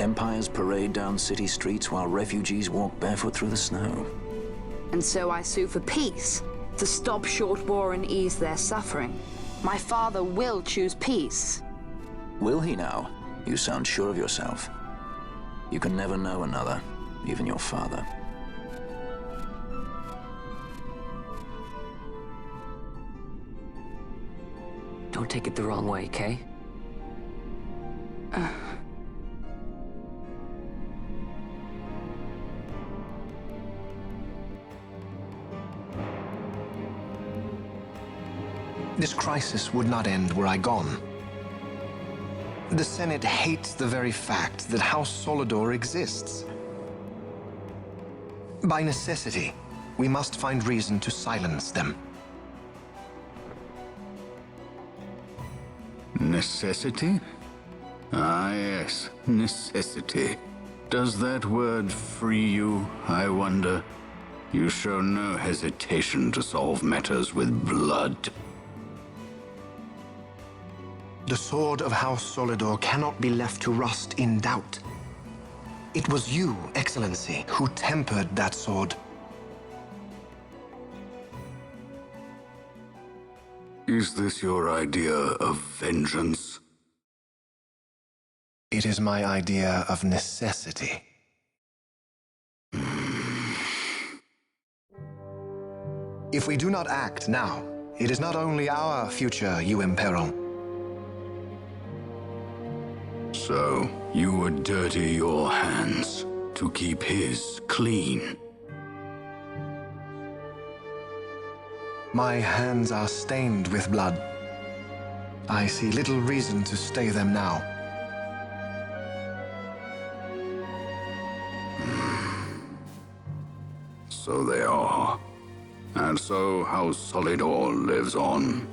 Empires parade down city streets while refugees walk barefoot through the snow. And so I sue for peace, to stop short war and ease their suffering. My father will choose peace. Will he now? You sound sure of yourself. You can never know another, even your father. Don't take it the wrong way, Kay. This crisis would not end were I gone. The Senate hates the very fact that House Solidor exists. By necessity, we must find reason to silence them. Necessity? Ah, yes, necessity. Does that word free you, I wonder? You show no hesitation to solve matters with blood. The sword of House Solidor cannot be left to rust in doubt. It was you, Excellency, who tempered that sword. Is this your idea of vengeance? It is my idea of necessity. If we do not act now, it is not only our future you imperil. So, you would dirty your hands to keep his clean. My hands are stained with blood. I see little reason to stay them now. So they are. And so House Solidor lives on.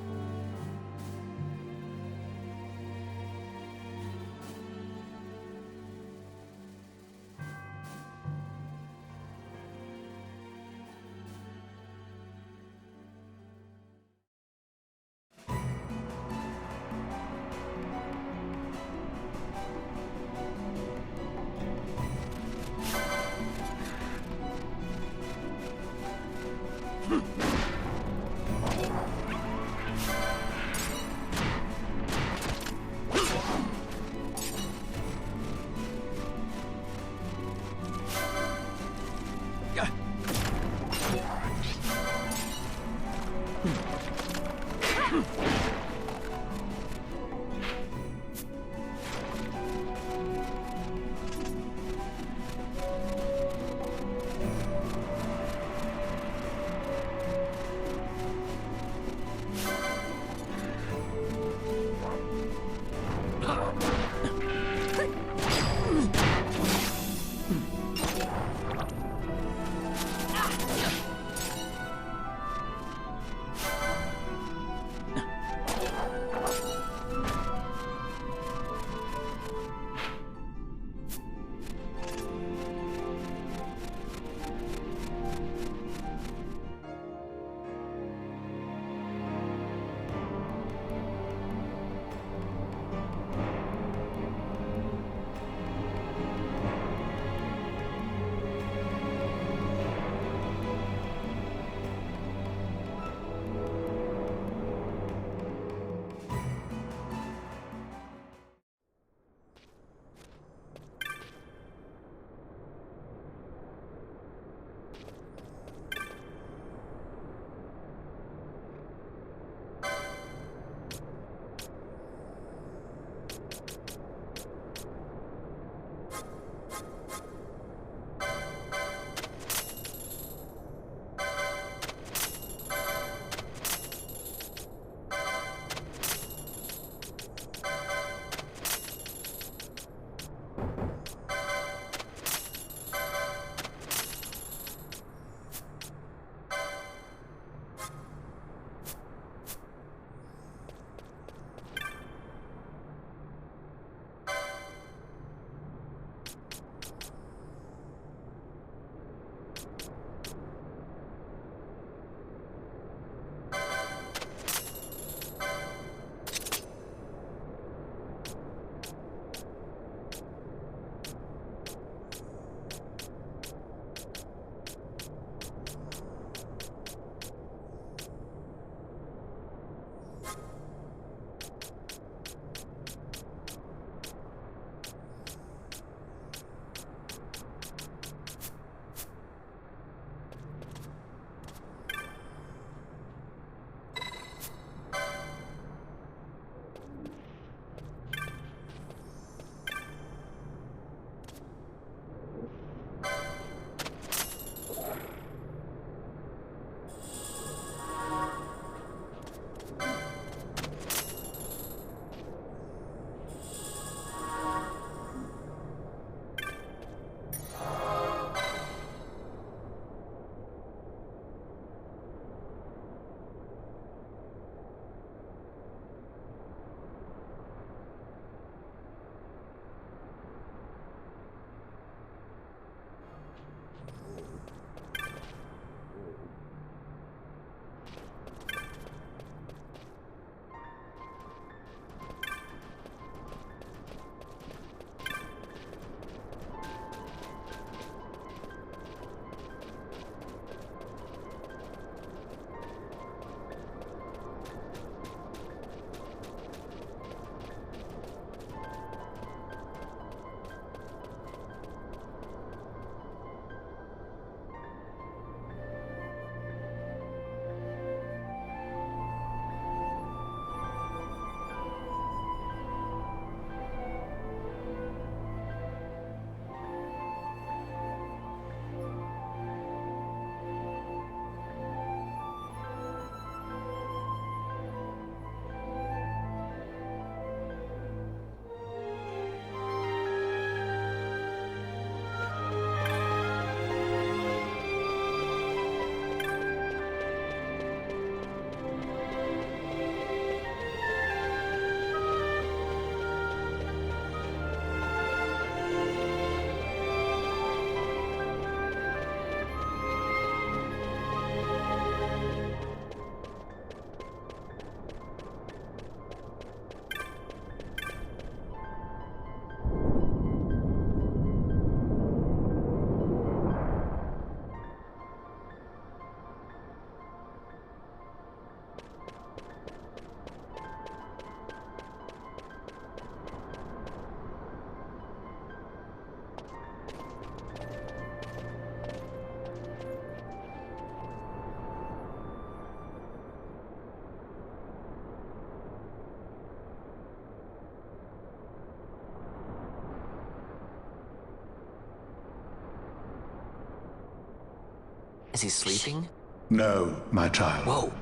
Is he sleeping? No, my child. Whoa.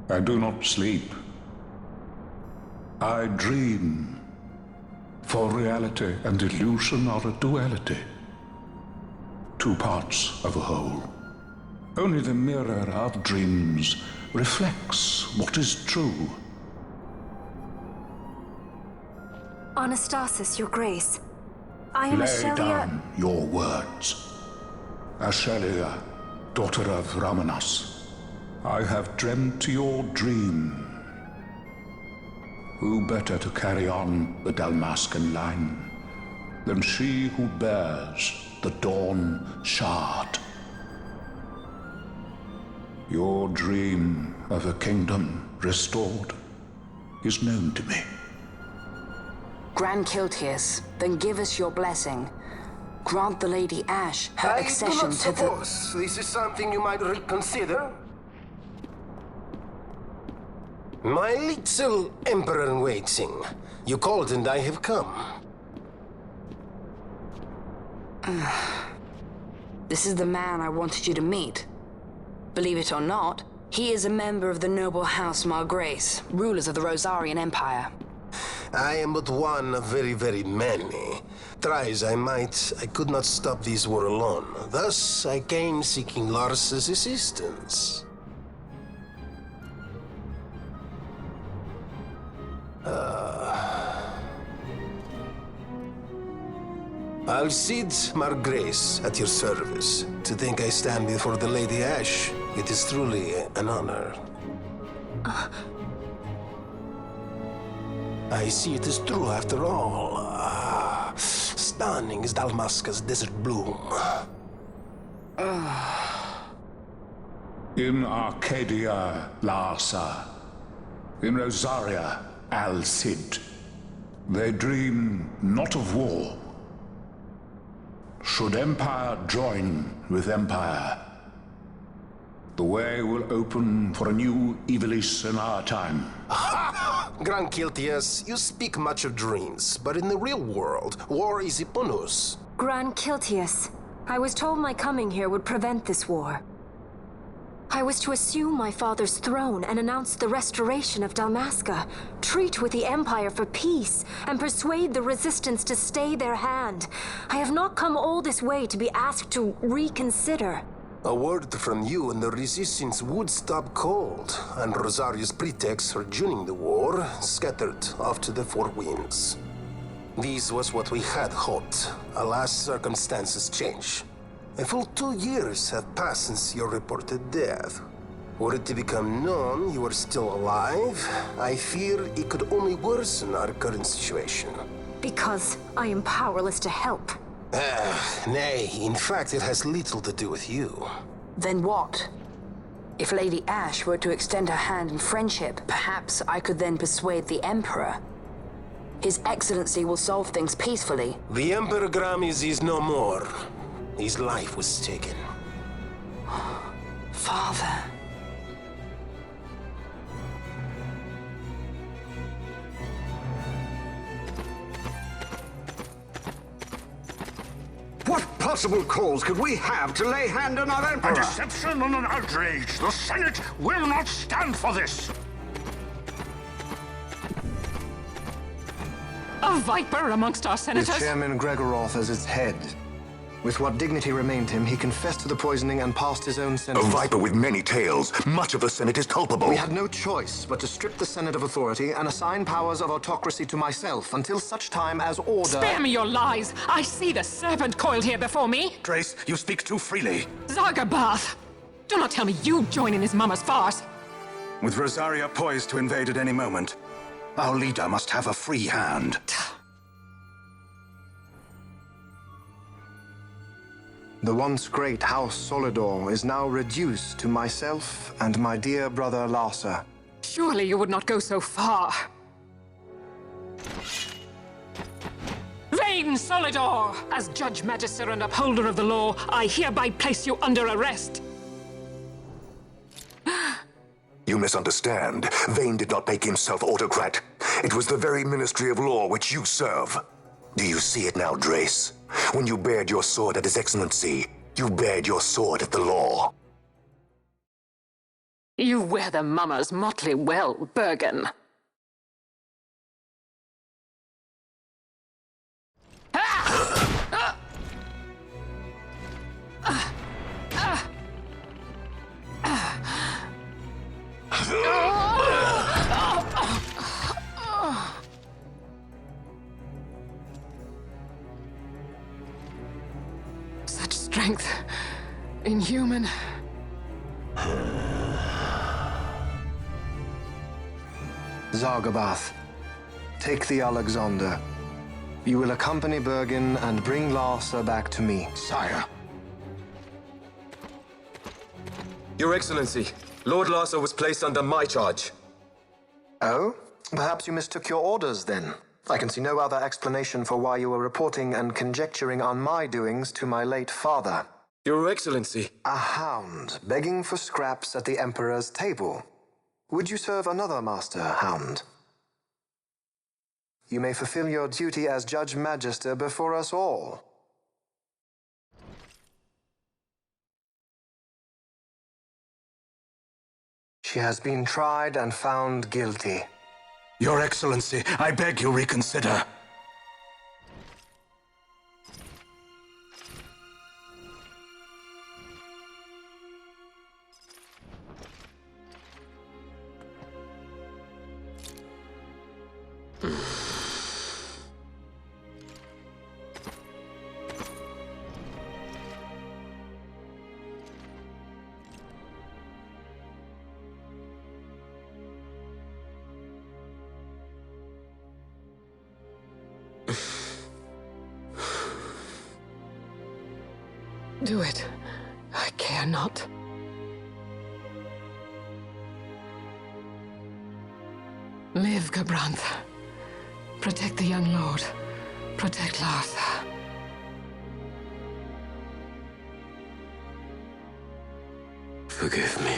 I do not sleep. I dream. For reality and illusion are a duality. Two parts of a whole. Only the mirror of dreams reflects what is true. Anastasis, Your Grace. I am Lay Ashelia. down your words. Ashelia, daughter of Ramanas, I have dreamt your dream. Who better to carry on the Dalmascan line than she who bears the Dawn Shard? Your dream of a kingdom restored is known to me. Grand Kiltias, then give us your blessing. Grant the Lady Ash her accession to the... I do not suppose this is something you might reconsider. My little Emperor-in-waiting. You called and I have come. This is the man I wanted you to meet. Believe it or not, he is a member of the noble house Margrace, rulers of the Rosarian Empire. I am but one of very, very many. Try as I might, I could not stop this war alone. Thus, I came seeking Lars's assistance. Alcide Margrace at your service. To think I stand before the Lady Ash, it is truly an honor. I see it is true after all. Stunning is Dalmasca's desert bloom. In Arcadia, Larsa. In Rosaria, Alcid. They dream not of war. Should empire join with empire, the way will open for a new Ivalice in our time. Grand Kiltias, you speak much of dreams, but in the real world, war is upon us. Grand Kiltias, I was told my coming here would prevent this war. I was to assume my father's throne and announce the restoration of Dalmasca, treat with the Empire for peace, and persuade the Resistance to stay their hand. I have not come all this way to be asked to reconsider. A word from you and the Resistance would stop cold, and Rosaria's pretext for joining the war scattered off to the four winds. This was what we had hoped. Alas, circumstances change. A full 2 years have passed since your reported death. Were it to become known you are still alive, I fear it could only worsen our current situation. Because I am powerless to help. Nay, in fact it has little to do with you. Then what? If Lady Ash were to extend her hand in friendship, perhaps I could then persuade the Emperor. His Excellency will solve things peacefully. The Emperor Gramis is no more. His life was taken. Father. What possible cause could we have to lay hand on our Emperor? A deception and an outrage! The Senate will not stand for this! A viper amongst our senators? With Chairman Gregoroth as its head. With what dignity remained him, he confessed to the poisoning and passed his own A sentence. viper with many tails. Much of the Senate is culpable. We had no choice but to strip the Senate of authority and assign powers of autocracy to myself until such time as order... Spare me your lies! I see the serpent coiled here before me! Trace, you speak too freely. Zargabath! Do not tell me you join in his mama's farce! With Rosaria poised to invade at any moment, our leader must have a free hand. The once great House Solidor is now reduced to myself and my dear brother Larsa. Surely you would not go so far. Vain Solidor! As Judge Magister and upholder of the law, I hereby place you under arrest. You misunderstand. Vane did not make himself autocrat. It was the very Ministry of Law which you serve. Do you see it now, Drace? When you bared your sword at His Excellency, you bared your sword at the law. You wear the mama's motley well, Bergen. Such strength. Inhuman. Zargabath, take the Alexander. You will accompany Bergen and bring Larsa back to me. Sire. Your Excellency, Lord Larsa was placed under my charge. Oh? Perhaps you mistook your orders, then. I can see no other explanation for why you were reporting and conjecturing on my doings to my late father. Your Excellency. A hound begging for scraps at the Emperor's table. Would you serve another master, Hound? You may fulfill your duty as Judge Magister before us all. She has been tried and found guilty. Your Excellency, I beg you reconsider. Do it. I care not. Live, Gabranth. Protect the young lord. Protect Larsa. Forgive me.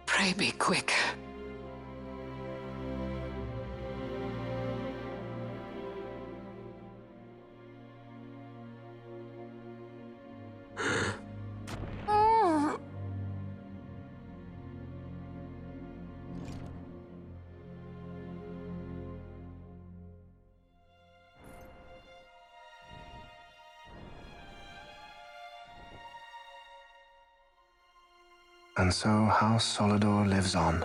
Pray be quick. And so House Solidor lives on.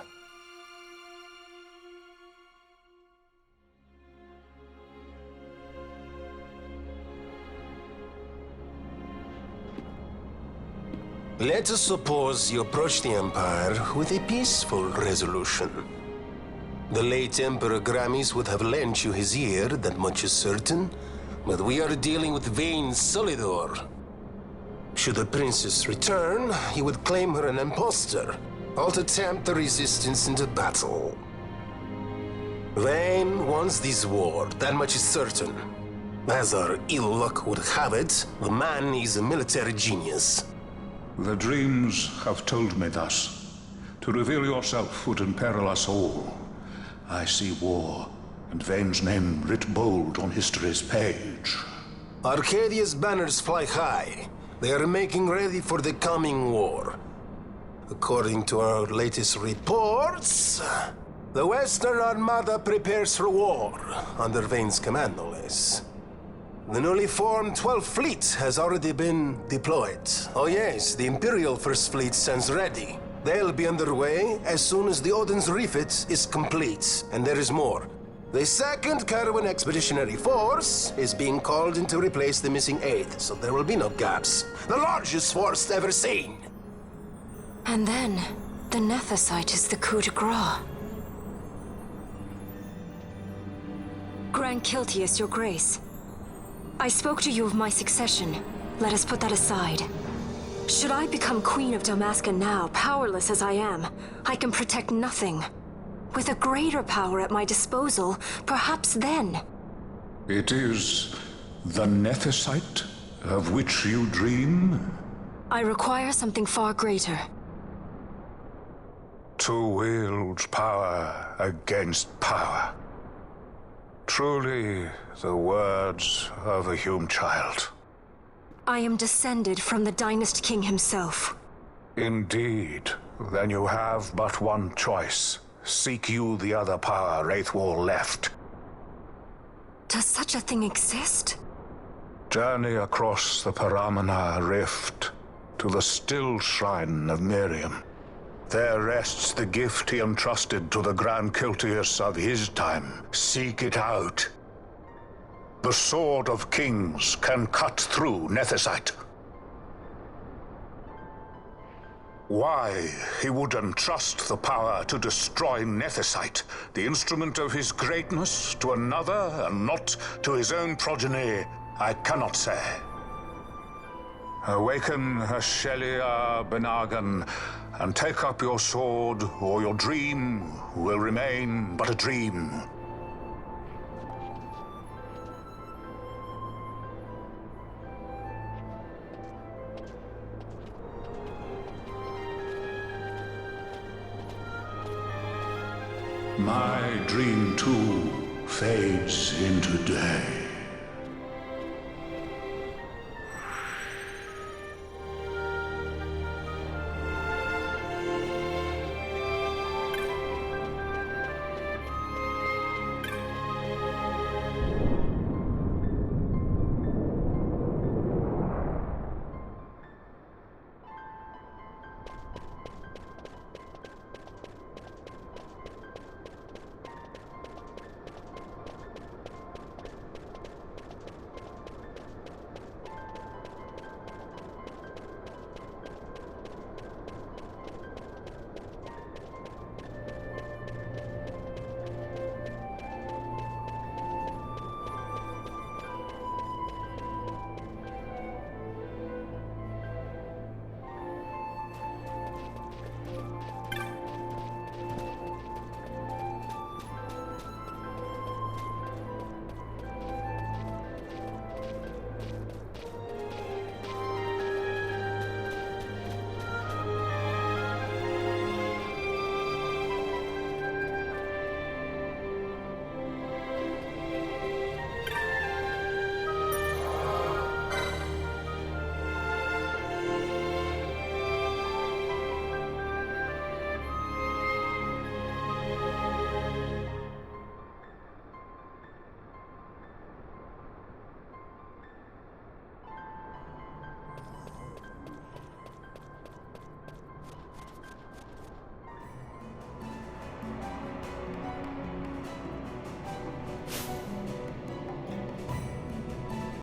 Let us suppose you approach the Empire with a peaceful resolution. The late Emperor Gramis would have lent you his ear, that much is certain, but we are dealing with vain Solidor. Should the princess return, he would claim her an impostor, or to tempt the resistance into battle. Vayne wants this war, that much is certain. As our ill luck would have it, the man is a military genius. The dreams have told me thus. To reveal yourself would imperil us all. I see war, and Vayne's name writ bold on history's page. Arcadia's banners fly high. They are making ready for the coming war. According to our latest reports, the Western Armada prepares for war, under Vayne's command, no less. The newly formed 12th Fleet has already been deployed. Oh yes, the Imperial First Fleet stands ready. They'll be underway as soon as the Odin's refit is complete. And there is more. The 2nd Caravan Expeditionary Force is being called in to replace the missing 8th, so there will be no gaps. The largest force ever seen! And then, the Nethicite is the coup de grace. Grand Kiltius, your grace. I spoke to you of my succession. Let us put that aside. Should I become Queen of Dalmasca now, powerless as I am, I can protect nothing. With a greater power at my disposal, perhaps then. It is the Nethicite of which you dream? I require something far greater. To wield power against power. Truly, the words of a Hume child. I am descended from the Dynast King himself. Indeed. Then you have but one choice. Seek you the other power Wraithwall left. Does such a thing exist? Journey across the Paramana Rift to the still shrine of Miriam. There rests the gift he entrusted to the Grand Kiltius of his time. Seek it out. The Sword of Kings can cut through Nethicite. Why he would entrust the power to destroy Nethicite, the instrument of his greatness, to another and not to his own progeny, I cannot say. Awaken Ashelia Benagan, and take up your sword, or your dream will remain but a dream. My dream too fades into day.